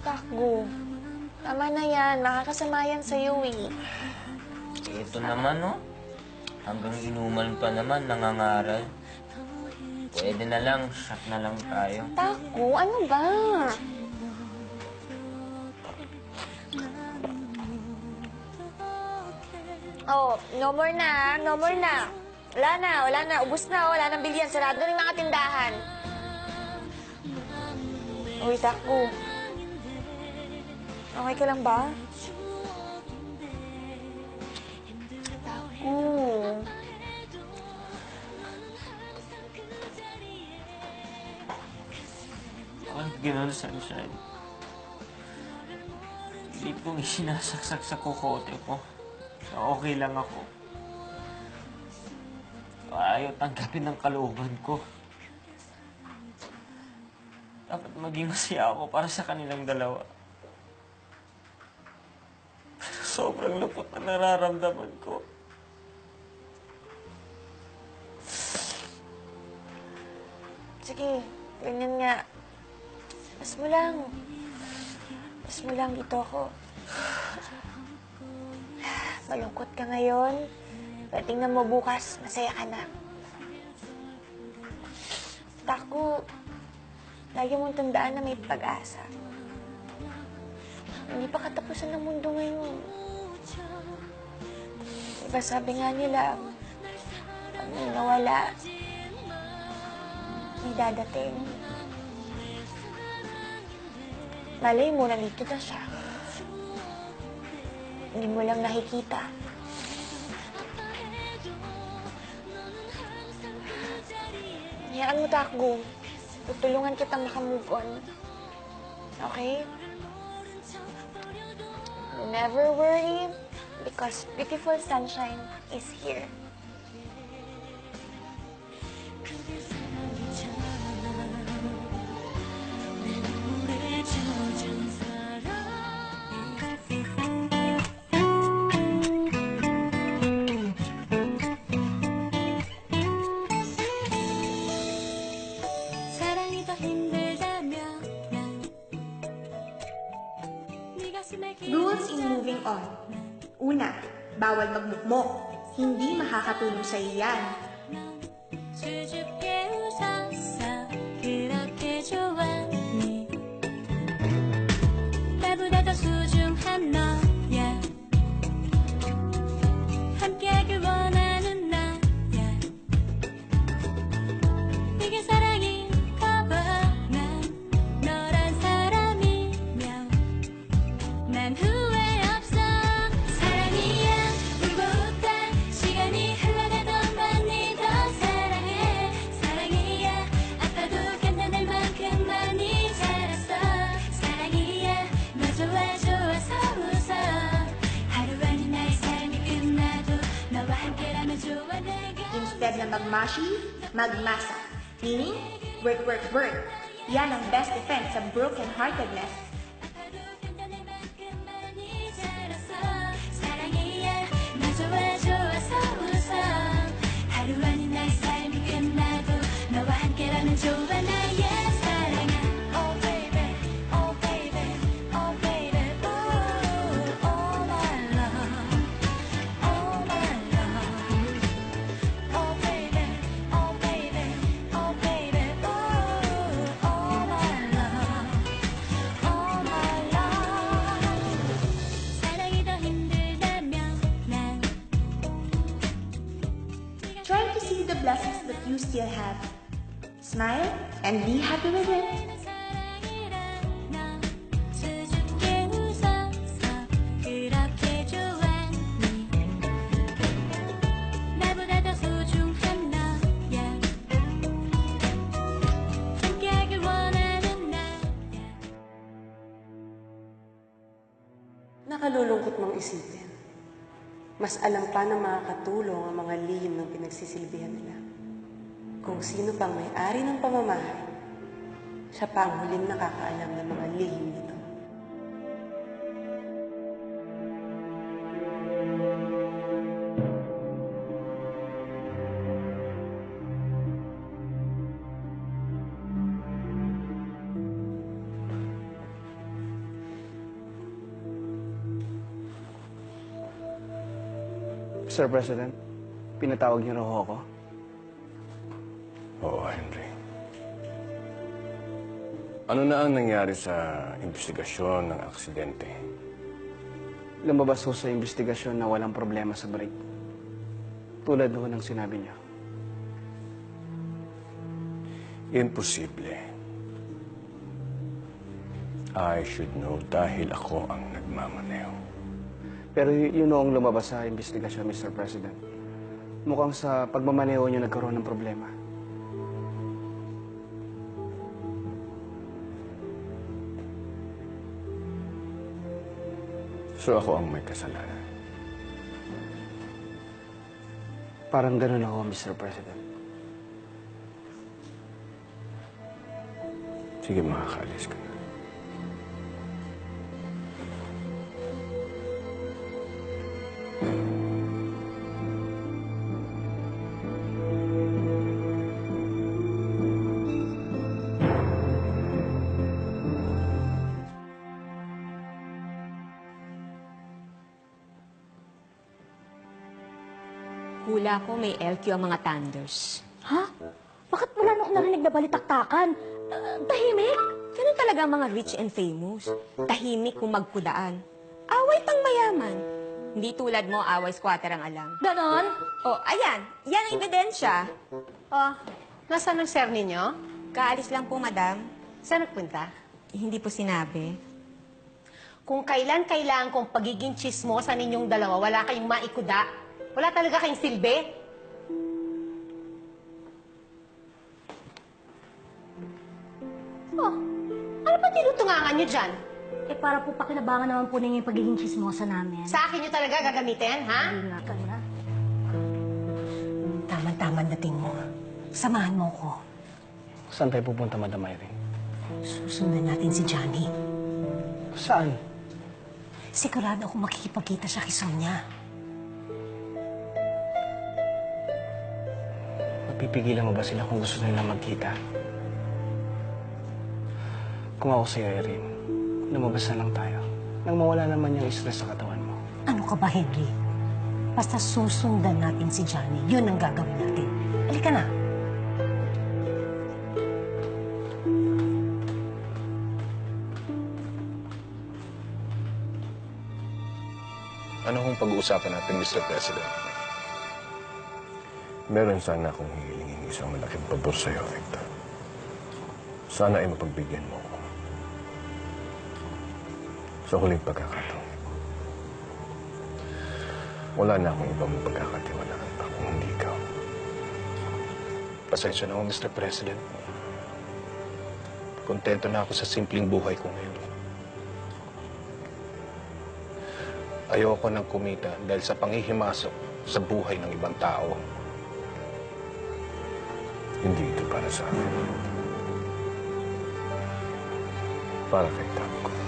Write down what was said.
Takbo. Tama na yan. Makakasama yan sa'yo eh. Ito naman, oh. Hanggang inuman pa naman, nangangaral. Pwede na lang, shot na lang tayo. Takbo, ano ba? Oh, no more na, no more na. Wala na, ubus na, wala nang bilyan. Sarado na yung mga tindahan. Uy, Takbo. Okay ka lang ba? Takbo. Bakit gano'n, Sunshine? Hindi kong isinasaksak sa kukote ko. Okay lang ako. Ayaw tanggapin ng kalooban ko. Dapat maging masaya ako para sa kanilang dalawa. Pero sobrang lungkot na nararamdaman ko. Sige, ganyan nga. Pas mo lang. Pas mo lang dito ako. Malungkot ka ngayon. Pero tingnan mo bukas, masaya ka na. Takbo, lagi mong tandaan na may pag-asa. Hindi pa katapusan ng mundo ngayon. Diba sabi nga nila, pag may nawala, may dadating. Malay mo, nandito na siya. Hindi mo lang nakikita. Hayaan mo, Takbo. Tutulungan kita makamove on. Okay? Never worry, because beautiful sunshine is here. Rules in moving on. Una, bawal magmukmok. Hindi makakatulong sa iyan. Instead na magmashi, magmasa. Meaning, work, work, work. Yan ang best defense sa broken-heartedness. Try to see the blessings that you still have. Smile and be happy with it. Nakalulungkot mong isipin. Mas alam pa ng mga katulong ang mga lihim ng pinagsisilbihan nila. Kung sino pang may-ari ng pamamahay, siya pa ang huling nakakaalam ng mga lihim nito. Mr. President, pinatawag niyo raw ako. Oo, Henry. Ano na ang nangyari sa investigasyon ng aksidente? Lumabas ho sa investigasyon na walang problema sa brake. Tulad ho ng sinabi niyo. Imposible. I should know dahil ako ang nagmamaneho. Pero yun ho ang lumabas sa investigasyon, Mr. President. Mukhang sa pagmamaneho niyo nagkaroon ng problema. So ako ang may kasalanan. Parang ganun ako, Mr. President. Sige, makakaalis ka na. Hula ko may LQ ang mga Thunders. Ha? Bakit wala na akong narinig na balitaktakan? Tahimik? Ganun talaga ang mga rich and famous. Tahimik kung magkudaan. Away pang mayaman. Hindi tulad mo, away squatter ang alam. Ganon? Oh, ayan. Yan ang ebidensya. Oh, nasaan ang sir ninyo? Kaalis lang po, madam. Saan nagpunta? Hindi po sinabi. Kung kailan kailangan kong pagiging chismosa ninyong dalawa, wala kayong maikuda. Wala talaga kayong silbi. Oh, ano pa tinutungangan nyo dyan? Eh, para po pakinabangan naman po ninyo yung pagiging chismosa namin. Sa akin nyo talaga gagamitin, ha? Hindi nga kaya. Tama-tama dating mo. Samahan mo ko. Saan tayo pupunta, Madam Irene? Susundan natin si Johnny. Saan? Sigurado ako makikipagkita siya kay Sonia. Mapipigilan mo ba sila kung gusto nila magkita? Kung ako sa'yo, Irene, lumabas na lang tayo. Nang mawala naman yung stress sa katawan mo. Ano ka ba, Henry? Basta susundan natin si Johnny. Yun ang gagawin natin. Halika na. Ano kung pag-uusapan natin, Mr. President? Meron sana akong hihilingin isang malaking pabor sa'yo, Victor. Sana ay mapagbigyan mo ako. Sa huling pagkakataon. Wala na akong ibang pagkakatiwalaan pa kung hindi ikaw. Pasensya na ako, Mr. President. Kontento na ako sa simpleng buhay ko ngayon. Ayoko nang kumita dahil sa panghihimasok sa buhay ng ibang tao. Hindi ito para sa akin. Para kay Tao ko.